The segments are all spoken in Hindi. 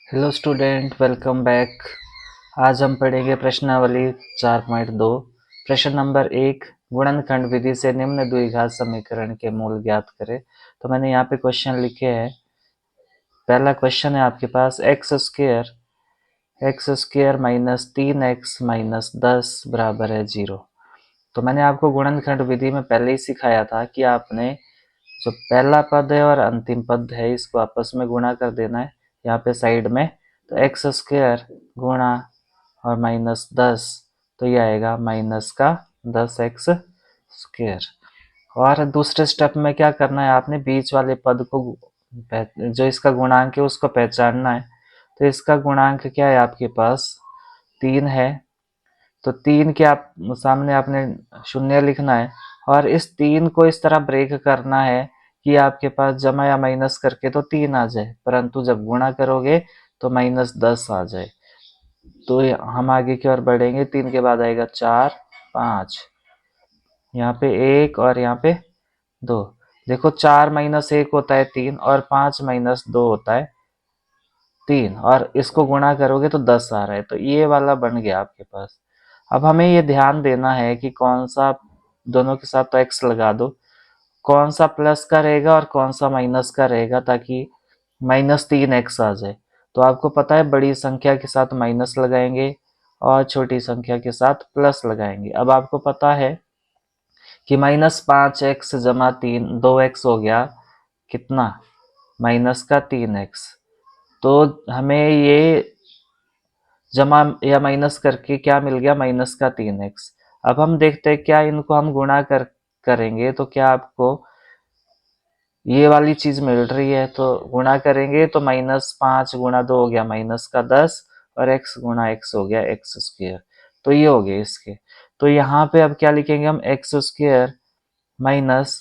Hello student, welcome back. आज हम पढ़ेंगे प्रश्नावली 4.2। प्रश्न नंबर 1, गुणनखंड विधि से निम्न द्विघात समीकरण के मूल ज्ञात करें। तो मैंने यहाँ पे क्वेश्चन लिखे हैं। पहला क्वेश्चन है आपके पास x square minus 3x minus 10 बराबर है 0। तो मैंने आपको गुणनखंड विधि में पहले ही सिखाया था कि आपने जो पहला पद है और अंतिम पद है इसको आपस में गुणा कर देना है यहाँ पे साइड में। तो एक्स स्क्र गुणा और माइनस 10, तो ये आएगा माइनस का 10x²। और दूसरे स्टेप में क्या करना है, आपने बीच वाले पद को जो इसका गुणांक है उसको पहचानना है। तो इसका गुणांक क्या है आपके पास, 3 है। तो 3 के आप सामने आपने शून्य लिखना है और इस 3 को इस तरह ब्रेक करना है कि आपके पास जमा या माइनस करके तो 3 आ जाए, परंतु जब गुणा करोगे तो -10 आ जाए। तो हम आगे की ओर बढ़ेंगे। 3 के बाद आएगा 4, 5, यहाँ पे 1 और यहाँ पे 2। देखो 4 माइनस 1 होता है 3 और 5 माइनस 2 होता है 3, और इसको गुणा करोगे तो 10 आ रहा है। तो ये वाला बन गया आपके पास। अब हमें ये ध्यान देना है कि कौन सा, दोनों के साथ तो x लगा दो, कौन सा प्लस का रहेगा और कौन सा माइनस का रहेगा, ताकि -3x आ जाए। तो आपको पता है बड़ी संख्या के साथ माइनस लगाएंगे और छोटी संख्या के साथ प्लस लगाएंगे। अब आपको पता है कि -5x जमा 3 2x हो गया कितना, -3x। तो हमें ये जमा या माइनस करके क्या मिल गया, -3x। अब हम देखते हैं क्या इनको हम गुणा करेंगे तो क्या आपको ये वाली चीज मिल रही है। तो गुणा करेंगे तो -5 गुणा 2 हो गया -10 और x गुणा x हो गया x²। तो ये हो गए इसके। तो यहाँ पे अब क्या लिखेंगे हम, x² माइनस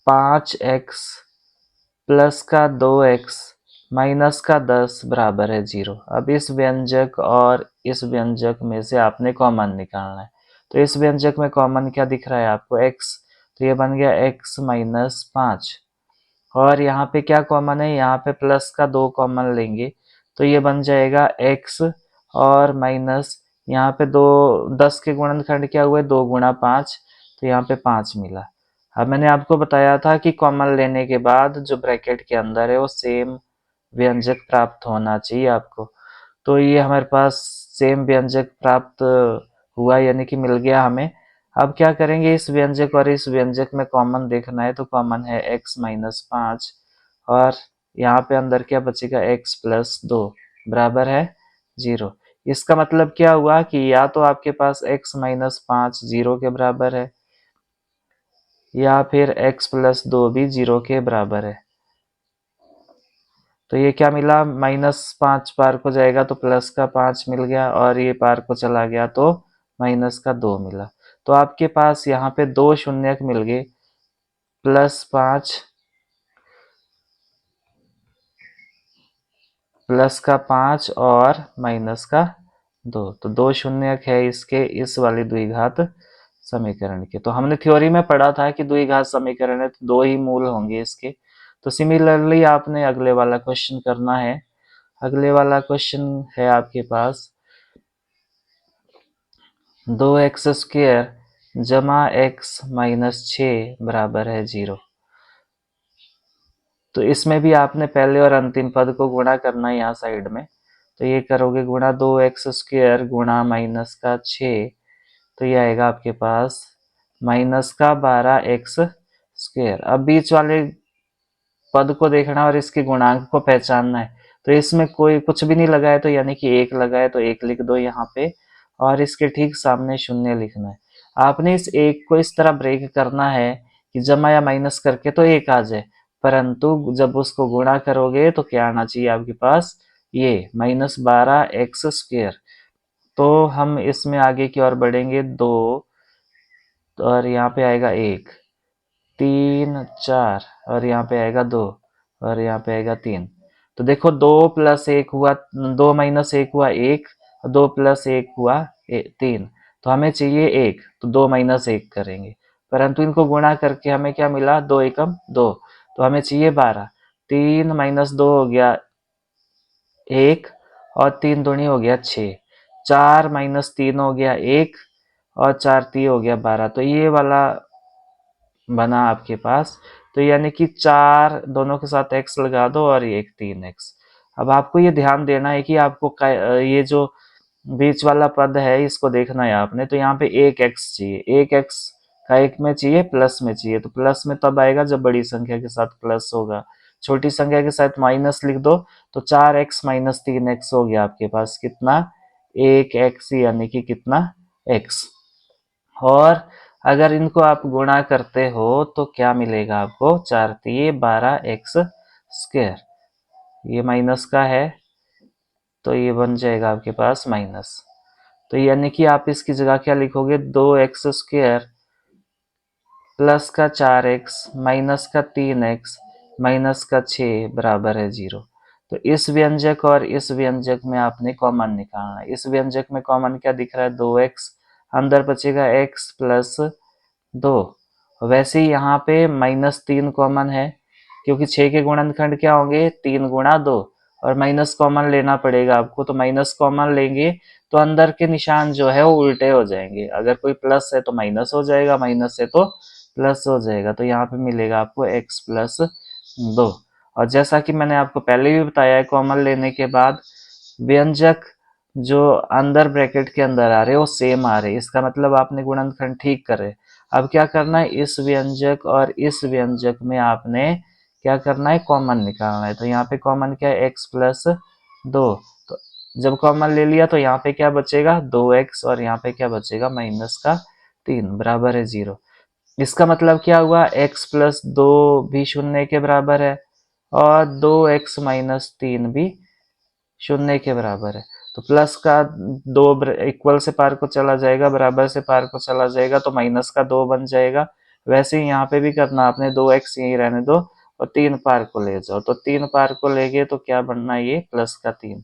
5x प्लस का 2x माइनस का 10 बराबर है 0। अब इस व्यंजक और इस व्यंजक में से आपने कॉमन निकालना है। तो इस व्यंजक में कॉमन क्या दिख रहा है आपको, x। तो ये बन गया x माइनस 5। और यहाँ पे क्या कॉमन है, यहाँ पे प्लस का 2 कॉमन लेंगे तो ये बन जाएगा x और माइनस यहाँ पे 2, 10 के गुणनखंड क्या हुए, 2 गुणा 5, तो यहाँ पे 5 मिला। अब मैंने आपको बताया था कि कॉमन लेने के बाद जो ब्रैकेट के अंदर है वो सेम व्यंजक प्राप्त होना चाहिए आपको। तो ये हमारे पास सेम व्यंजक प्राप्त हुआ, यानी कि मिल गया हमें। अब क्या करेंगे, इस व्यंजक और इस व्यंजक में कॉमन देखना है। तो कॉमन है x माइनस 5 और यहाँ पे अंदर क्या बचेगा, x प्लस 2 बराबर है 0। इसका मतलब क्या हुआ कि या तो आपके पास x माइनस 5 0 के बराबर है या फिर x प्लस 2 भी 0 के बराबर है। तो ये क्या मिला, -5 पार को जाएगा तो प्लस का 5 मिल गया और ये पार को चला गया तो माइनस का 2 मिला। तो आपके पास यहाँ पे 2 शून्यक मिल गए, +5 प्लस का 5 और माइनस का 2। तो 2 शून्यक है इसके इस वाली द्विघात समीकरण के। तो हमने थ्योरी में पढ़ा था कि द्विघात समीकरण है तो 2 ही मूल होंगे इसके। तो सिमिलरली आपने अगले वाला क्वेश्चन करना है। अगले वाला क्वेश्चन है आपके पास 2x² जमा x माइनस 6 बराबर है 0। तो इसमें भी आपने पहले और अंतिम पद को गुणा करना है यहाँ साइड में। तो ये करोगे गुणा 2x² गुणा माइनस का 6, तो ये आएगा आपके पास माइनस का 12x²। अब बीच वाले पद को देखना और इसके गुणांक को पहचानना है। तो इसमें कोई कुछ भी नहीं लगा है तो यानी कि 1 लगा है तो 1 लिख दो यहाँ पे और इसके ठीक सामने 0 लिखना है। आपने इस 1 को इस तरह ब्रेक करना है कि जमा या माइनस करके तो 1 आ जाए, परंतु जब उसको गुणा करोगे तो क्या आना चाहिए आपके पास, ये -12x²। तो हम इसमें आगे की ओर बढ़ेंगे 2 और यहाँ पे आएगा 1, 3, 4 और यहाँ पे आएगा 2 और यहाँ पे आएगा 3। तो देखो 2 + 1 हुआ, 2 - 1 हुआ 1, 2 + 1 हुआ 3। तो हमें चाहिए 1, तो 2 - 1 करेंगे, परंतु इनको गुणा करके हमें क्या मिला, 2 एकम 2, तो हमें चाहिए 12। 3 - 2 हो गया 1 और 3 दूनी हो गया 6, 4 माइनस 3 हो गया 1 और 4 3 हो गया 12। तो ये वाला बना आपके पास। तो यानी कि 4 दोनों के साथ x लगा दो और ये एक 3x। अब आपको ये ध्यान देना है कि आपको ये जो बीच वाला पद है इसको देखना है आपने। तो यहाँ पे एक x चाहिए, एक x का एक में चाहिए, प्लस में चाहिए। तो प्लस में तब आएगा जब बड़ी संख्या के साथ प्लस होगा, छोटी संख्या के साथ माइनस लिख दो। तो 4x माइनस 3x हो गया आपके पास कितना, 1x, यानी कि कितना, x। और अगर इनको आप गुणा करते हो तो क्या मिलेगा आपको, 4 तिये 12x स्क्वायर। ये माइनस का है तो ये बन जाएगा आपके पास माइनस। तो यानी कि आप इसकी जगह क्या लिखोगे, 2x स्क्वायर प्लस का 4x माइनस का 3x माइनस का 6 बराबर है 0। तो इस व्यंजक और इस व्यंजक में आपने कॉमन निकालना है। इस व्यंजक में कॉमन क्या दिख रहा है, 2x, अंदर बचेगा x प्लस 2। वैसे ही यहाँ पे -3 कॉमन है, क्योंकि 6 के गुणनखंड क्या होंगे, 3 गुणा 2, और माइनस कॉमन लेना पड़ेगा आपको। तो माइनस कॉमन लेंगे तो अंदर के निशान जो है वो उल्टे हो जाएंगे। अगर कोई प्लस है तो माइनस हो जाएगा, माइनस है तो प्लस हो जाएगा। तो यहाँ पे मिलेगा आपको x प्लस 2। और जैसा कि मैंने आपको पहले भी बताया है, कॉमन लेने के बाद व्यंजक जो अंदर ब्रैकेट के अंदर आ रहे वो सेम आ रहे, इसका मतलब आपने गुणनखंड ठीक करे। अब क्या करना है, इस व्यंजक और इस व्यंजक में आपने क्या करना है, कॉमन निकालना है। तो यहाँ पे कॉमन क्या है, x प्लस 2। तो जब कॉमन ले लिया तो यहाँ पे क्या बचेगा, 2x, और यहाँ पे क्या बचेगा, माइनस का 3 बराबर है 0। इसका मतलब क्या हुआ, x प्लस 2 भी शून्य के बराबर है और 2x माइनस 3 भी शून्य के बराबर है। तो प्लस का 2 इक्वल से पार को चला जाएगा, बराबर से पार को चला जाएगा, तो माइनस का 2 बन जाएगा। वैसे ही यहाँ पे भी करना आपने, 2x यहीं रहने दो और 3 पार को ले जाओ। तो 3 पार को ले गए तो क्या बनना है, ये प्लस का 3।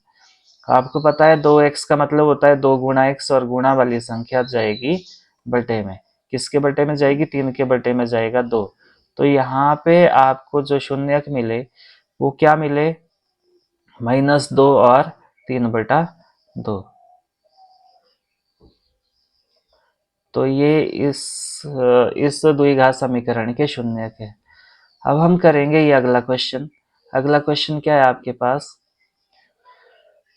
आपको पता है 2x का मतलब होता है 2 गुणा x, और गुणा वाली संख्या जाएगी बटे में। किसके बटे में जाएगी, 3 के बटे में जाएगा 2। तो यहाँ पे आपको जो शून्यक मिले वो क्या मिले, -2 और 3/2। तो ये इस द्विघात समीकरण के शून्यक है। अब हम करेंगे ये अगला क्वेश्चन। अगला क्वेश्चन क्या है आपके पास,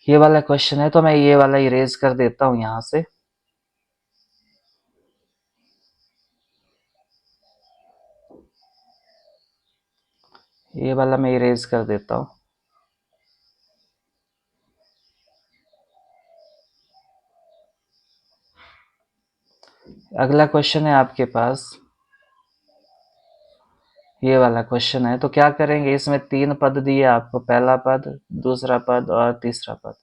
ये वाला क्वेश्चन है। तो मैं ये वाला इरेज कर देता हूं यहां से। ये वाला मैं इरेज कर देता हूं। अगला क्वेश्चन है आपके पास, ये वाला क्वेश्चन है। तो क्या करेंगे, इसमें 3 पद दिए आपको, पहला पद, दूसरा पद और तीसरा पद।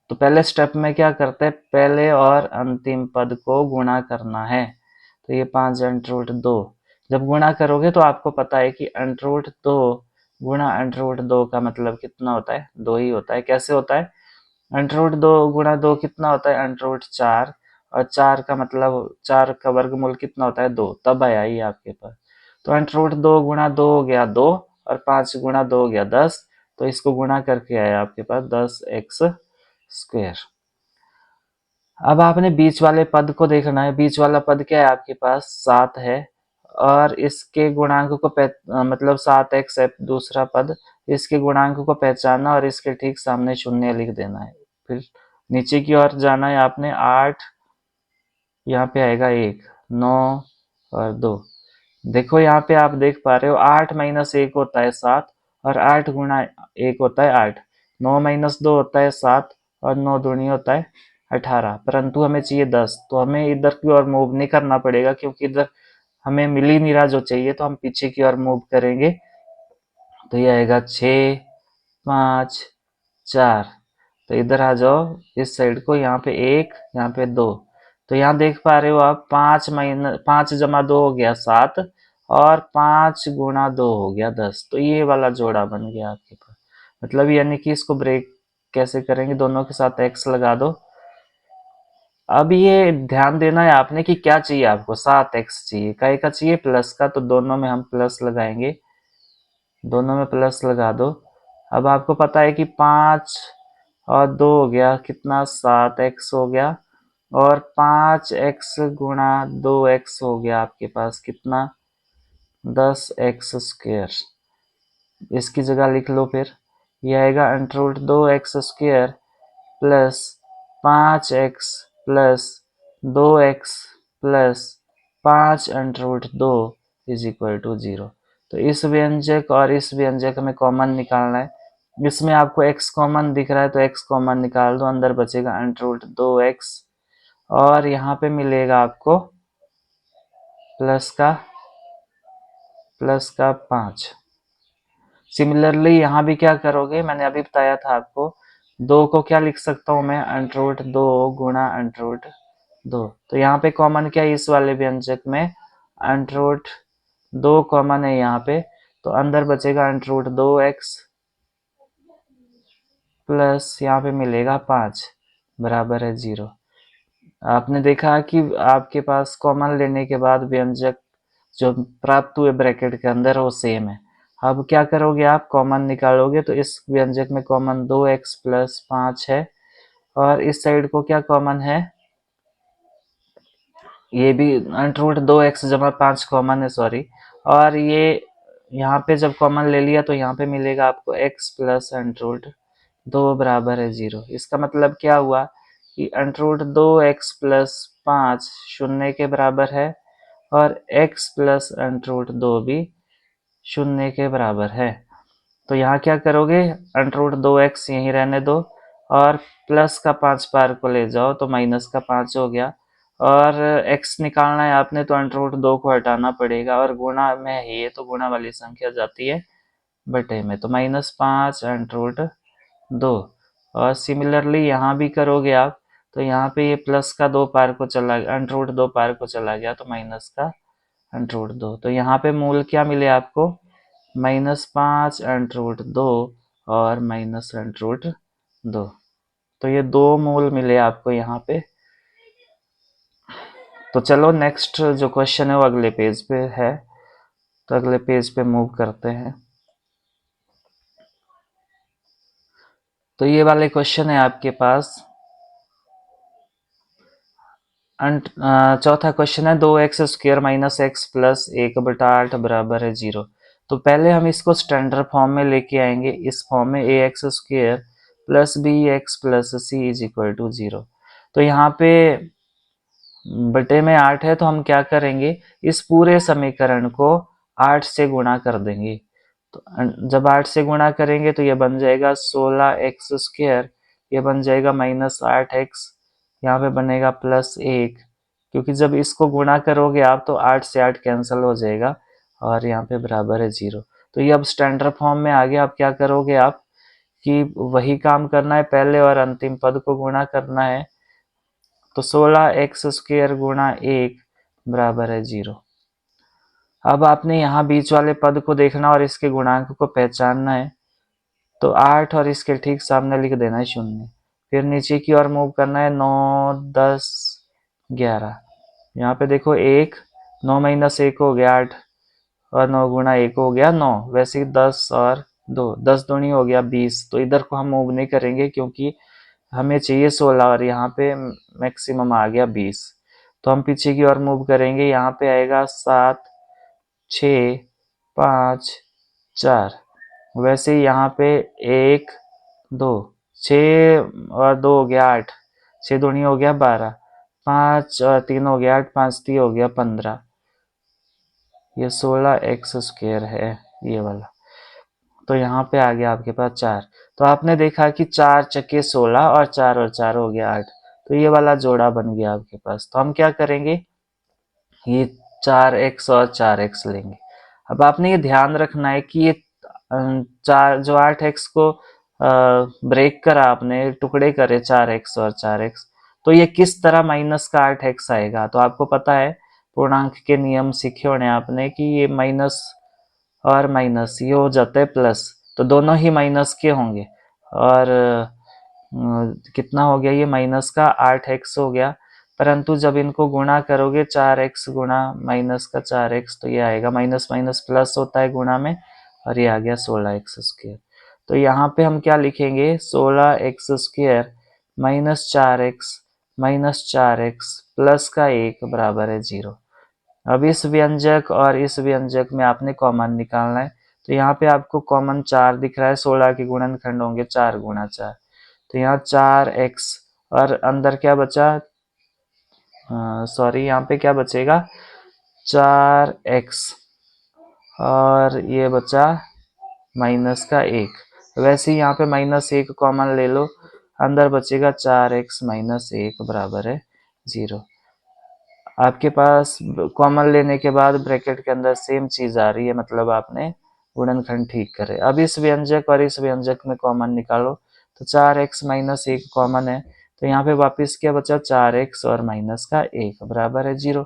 तो पहले स्टेप में क्या करते हैं, पहले और अंतिम पद को गुणा करना है। तो ये 5 अंडर 2 जब गुणा करोगे तो आपको पता है कि अंडर 2 गुणा अंडर 2 का मतलब कितना होता है, 2 ही होता है। कैसे होता है, अंडर 2 गुणा 2 कितना होता है, अंडर 4, और 4 का मतलब 4 का वर्गमूल कितना होता है, 2। तब आया ये आपके पास। तो अंडर 2 गुणा 2 हो गया 2, और 5 गुणा 2 हो गया 10। तो इसको गुणा करके आया आपके पास 10x स्क्वायर। अब आपने बीच वाले पद को देखना है। बीच वाला पद क्या है आपके पास, 7 है, और इसके गुणांक को मतलब 7x है दूसरा पद। इसके गुणांक को पहचानना और इसके ठीक सामने शून्य लिख देना है। फिर नीचे की ओर जाना है आपने, 8, यहाँ पे आएगा 1, 9 और 2। देखो यहाँ पे आप देख पा रहे हो, 8 माइनस 1 होता है 7, और 8 गुणा 1 होता है 8। 9 माइनस 2 होता है 7, और 9 दूनी होता है 18। परंतु हमें चाहिए 10, तो हमें इधर की ओर मूव नहीं करना पड़ेगा, क्योंकि इधर हमें मिल ही नहीं रहा जो चाहिए। तो हम पीछे की ओर मूव करेंगे। तो ये आएगा 6, 5, 4। तो इधर आ जाओ इस साइड को, यहाँ पे 1, यहाँ पे 2। तो यहाँ देख पा रहे हो आप, 5 जमा 2 हो गया 7, और 5 गुणा 2 हो गया 10। तो ये वाला जोड़ा बन गया आपके पास। मतलब यानी कि इसको ब्रेक कैसे करेंगे, दोनों के साथ x लगा दो। अब ये ध्यान देना है आपने कि क्या चाहिए आपको, 7x चाहिए, काय का चाहिए, प्लस का। तो दोनों में हम प्लस लगाएंगे, दोनों में प्लस लगा दो। अब आपको पता है कि 5 और 2 हो गया कितना 7x हो गया, और 5x गुणा 2x हो गया आपके पास कितना 10x²। इसकी जगह लिख लो फिर, यह आएगा √2x² plus 5x plus 2x plus 5√2 is equal to 0। तो इस व्यंजक और इस व्यंजक में कॉमन निकालना है। इसमें आपको x कॉमन दिख रहा है तो x कॉमन निकाल दो, अंदर बचेगा √2x और यहाँ पे मिलेगा आपको प्लस का 5। सिमिलरली यहाँ भी क्या करोगे, मैंने अभी बताया था आपको, 2 को क्या लिख सकता हूँ मैं √2 गुणा √2। तो यहाँ पे कॉमन क्या है इस वाले व्यंजक में, √2 कॉमन है यहाँ पे, तो अंदर बचेगा √2x प्लस यहाँ पे मिलेगा 5 बराबर है 0। आपने देखा कि आपके पास कॉमन लेने के बाद व्यंजक जो प्राप्त हुए ब्रैकेट के अंदर वो सेम है। अब क्या करोगे आप, कॉमन निकालोगे तो इस व्यंजक में कॉमन 2x प्लस 5 है, और इस साइड को क्या कॉमन है, ये भी √2x जमा 5 कॉमन है, सॉरी। और ये यहाँ पे जब कॉमन ले लिया तो यहाँ पे मिलेगा आपको x प्लस √2 बराबर है 0। इसका मतलब क्या हुआ कि √2x प्लस 5 शून्य के बराबर है, और x प्लस √2 भी शून्य के बराबर है। तो यहाँ क्या करोगे, √2x यहीं रहने दो, और प्लस का 5 पार को ले जाओ तो माइनस का 5 हो गया, और x निकालना है आपने तो √2 को हटाना पड़ेगा, और गुणा में है ये तो गुणा वाली संख्या जाती है बटे में, तो -5 √2। और सिमिलरली यहाँ भी करोगे आप तो यहाँ पे ये प्लस का 2 पार को चला गया, √2 पार को चला गया तो माइनस का √2। तो यहाँ पे मूल क्या मिले आपको, -5 √2 और -√2। तो ये 2 मूल मिले आपको यहाँ पे। तो चलो नेक्स्ट जो क्वेश्चन है वो अगले पेज पे है, तो अगले पेज पे मूव करते हैं। तो ये वाले क्वेश्चन है आपके पास, चौथा क्वेश्चन है 2x² माइनस एक्स प्लस 1/8 बराबर है 0। तो पहले हम इसको स्टैंडर्ड फॉर्म में लेके आएंगे, इस फॉर्म में ax² plus bx plus c is equal to 0। तो यहाँ पे बटे में 8 है तो हम क्या करेंगे, इस पूरे समीकरण को 8 से गुणा कर देंगे। तो जब 8 से गुणा करेंगे तो ये बन जाएगा 16x², ये बन जाएगा -8x, यहाँ पे बनेगा +1, क्योंकि जब इसको गुणा करोगे आप तो 8 से 8 कैंसिल हो जाएगा और यहाँ पे बराबर है 0। तो ये अब स्टैंडर्ड फॉर्म में आ गया। अब क्या करोगे आप कि वही काम करना है, पहले और अंतिम पद को गुणा करना है। तो 16x² गुणा 1 बराबर है 0। अब आपने यहाँ बीच वाले पद को देखना और इसके गुणांक को पहचानना है। तो 8 और इसके ठीक सामने लिख देना है 0। फिर नीचे की ओर मूव करना है, 9 10 11। यहाँ पे देखो 1, 9 माइनस 1 हो गया 8, और 9 गुणा 1 हो गया 9। वैसे ही 10 और 2, 10 दूनी हो गया 20। तो इधर को हम मूव नहीं करेंगे क्योंकि हमें चाहिए 16 और यहाँ पे मैक्सिमम आ गया 20। तो हम पीछे की ओर मूव करेंगे, यहाँ पे आएगा 7 6 5 4। वैसे ही यहाँ पे 1 2 6 और 2 हो गया 8, 6 दूनी हो गया 12, 5 और 3 हो गया 8, 5 3 हो गया 15। ये 16x² है ये वाला। तो यहाँ पे आ गया आपके पास 4। तो आपने देखा कि 4 चक्के 16 और 4 हो गया 8। तो ये वाला जोड़ा बन गया आपके पास। तो हम क्या करेंगे, ये 4x और 4x लेंगे। अब आपने ये ध्यान रखना है कि ये चार जो 8x को ब्रेक करा आपने, टुकड़े करे 4x और 4x, तो ये किस तरह माइनस का 8x आएगा। तो आपको पता है पूर्णांक के नियम सीखे होने आपने कि ये माइनस और माइनस ये हो जाता है प्लस, तो दोनों ही माइनस के होंगे। और कितना हो गया, ये माइनस का 8x हो गया। परंतु जब इनको गुणा करोगे 4x गुणा माइनस का 4x, तो ये आएगा माइनस माइनस प्लस होता है गुणा में, और ये आ गया 16x²। तो यहाँ पे हम क्या लिखेंगे, 16x² minus 4x minus 4x plus का 1 बराबर है 0। अब इस व्यंजक और इस व्यंजक में आपने कॉमन निकालना है। तो यहाँ पे आपको कॉमन 4 दिख रहा है, 16 के गुणनखंड होंगे 4 गुणा 4, तो यहाँ 4x और अंदर क्या बचा, सॉरी यहाँ पे क्या बचेगा 4x और ये बचा माइनस का 1। वैसे ही यहाँ पे -1 कॉमन ले लो, अंदर बचेगा 4x माइनस 1 बराबर है 0। आपके पास कॉमन लेने के बाद ब्रैकेट के अंदर सेम चीज आ रही है, मतलब आपने गुणनखंड ठीक करे। अब इस व्यंजक और इस व्यंजक में कॉमन निकालो, तो 4x माइनस 1 कॉमन है, तो यहाँ पे वापस क्या बचा 4x और माइनस का 1 बराबर है 0।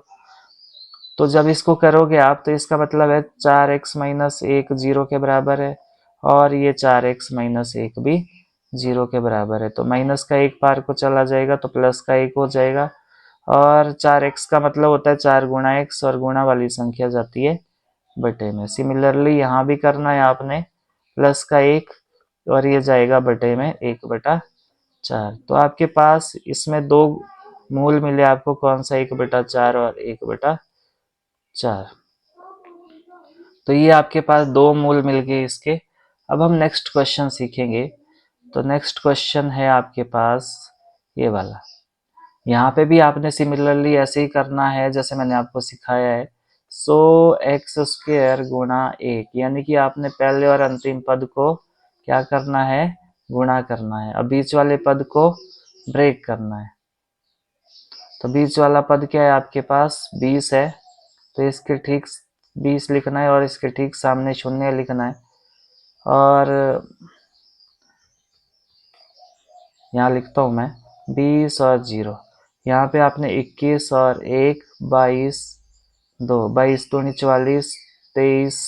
तो जब इसको करोगे आप तो इसका मतलब है 4x माइनस 1 0 के बराबर है और ये 4x माइनस 1 भी 0 के बराबर है। तो माइनस का 1 पार को चला जाएगा तो प्लस का 1 हो जाएगा, और 4x का मतलब होता है 4 गुणा x और गुणा वाली संख्या जाती है बटे में। सिमिलरली यहाँ भी करना है आपने, प्लस का 1 और ये जाएगा बटे में 1/4। तो आपके पास इसमें दो मूल मिले आपको, कौन सा 1/4 और 1/4। तो ये आपके पास दो मूल मिल गए इसके। अब हम नेक्स्ट क्वेश्चन सीखेंगे। तो नेक्स्ट क्वेश्चन है आपके पास ये वाला। यहाँ पे भी आपने सिमिलरली ऐसे ही करना है जैसे मैंने आपको सिखाया है। सो x² गुणा 1, यानी कि आपने पहले और अंतिम पद को क्या करना है, गुणा करना है। अब बीच वाले पद को ब्रेक करना है। तो बीच वाला पद क्या है आपके पास 20 है, तो इसके ठीक 20 लिखना है और इसके ठीक सामने 0 लिखना है। और यहाँ लिखता हूँ मैं 20 और 0। यहाँ पे आपने 21 और 1 22 2 22 दूनी 44 23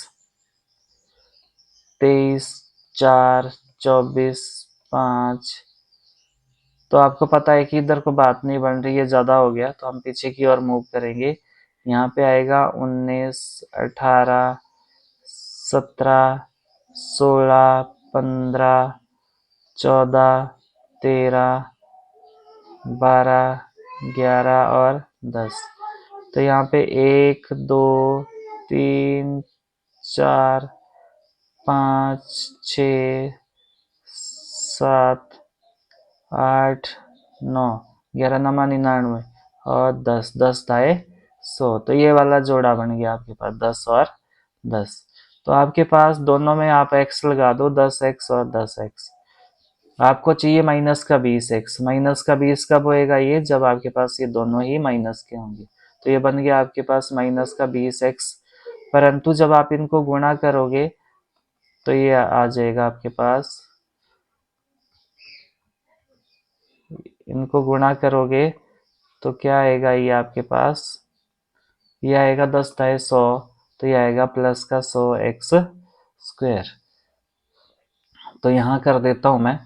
23 4 24 5। तो आपको पता है कि इधर को बात नहीं बन रही है, ज़्यादा हो गया, तो हम पीछे की ओर मूव करेंगे। यहाँ पे आएगा 19 18 17 16 15 14 13 12 11 और 10। तो यहाँ पे 1 2 3 4 5 6 7 8 9 11 नमा 99 और 10 10 दाए 100। तो ये वाला जोड़ा बन गया आपके पास 10 और 10। तो आपके पास दोनों में आप x लगा दो, 10x और 10x। आपको चाहिए माइनस का 20x। माइनस का 20 कब होएगा, ये जब आपके पास ये दोनों ही माइनस के होंगे। तो ये बन गया आपके पास माइनस का 20x। परंतु जब आप इनको गुणा करोगे तो ये आ जाएगा आपके पास, इनको गुणा करोगे तो क्या आएगा, ये आपके पास ये आएगा 10 दाए 100, तो ये आएगा प्लस का 100x²। तो यहाँ कर देता हूँ मैं,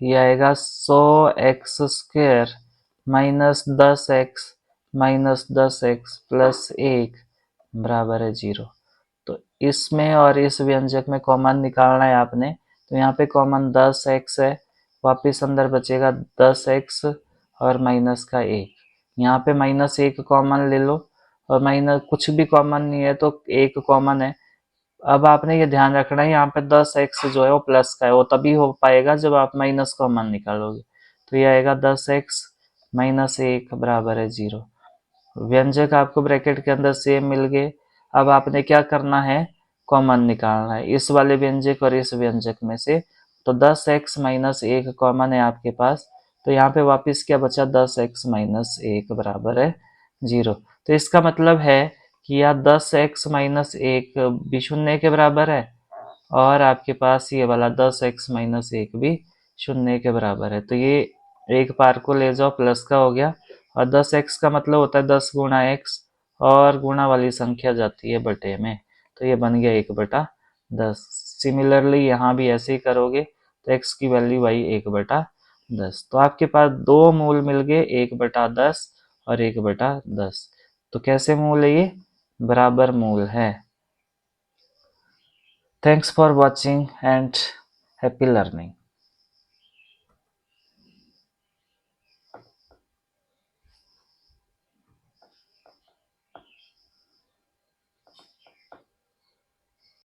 ये आएगा 100x² minus 10x minus 10x plus 1 बराबर है 0। तो इसमें और इस व्यंजक में कॉमन निकालना है आपने। तो यहाँ पे कॉमन 10x है, वापिस अंदर बचेगा 10x और माइनस का 1। यहाँ पे -1 कॉमन ले लो, और माइनस कुछ भी कॉमन नहीं है तो 1 कॉमन है। अब आपने ये ध्यान रखना है, यहाँ पे 10x जो है वो प्लस का है, वो तभी हो पाएगा जब आप माइनस कॉमन निकालोगे। तो ये आएगा 10x माइनस 1 बराबर है 0। व्यंजक आपको ब्रैकेट के अंदर सेम मिल गए। अब आपने क्या करना है, कॉमन निकालना है इस वाले व्यंजक और इस व्यंजक में से। तो 10x माइनस 1 कॉमन है आपके पास, तो यहाँ पे वापस क्या बचा 10x माइनस 1 बराबर है 0। तो इसका मतलब है कि यह 10x माइनस 1 भी 0 के बराबर है, और आपके पास ये वाला 10x माइनस 1 भी 0 के बराबर है। तो ये एक पार को ले जाओ, प्लस का हो गया, और 10x का मतलब होता है 10 गुणा x, और गुणा वाली संख्या जाती है बटे में। तो ये बन गया 1/10। सिमिलरली यहाँ भी ऐसे ही करोगे तो x की वैल्यू आई 1/10। तो आपके पास दो मूल मिल गए, 1/10 और 1/10। तो कैसे मूल है ये, बराबर मूल है। Thanks for watching and happy learning.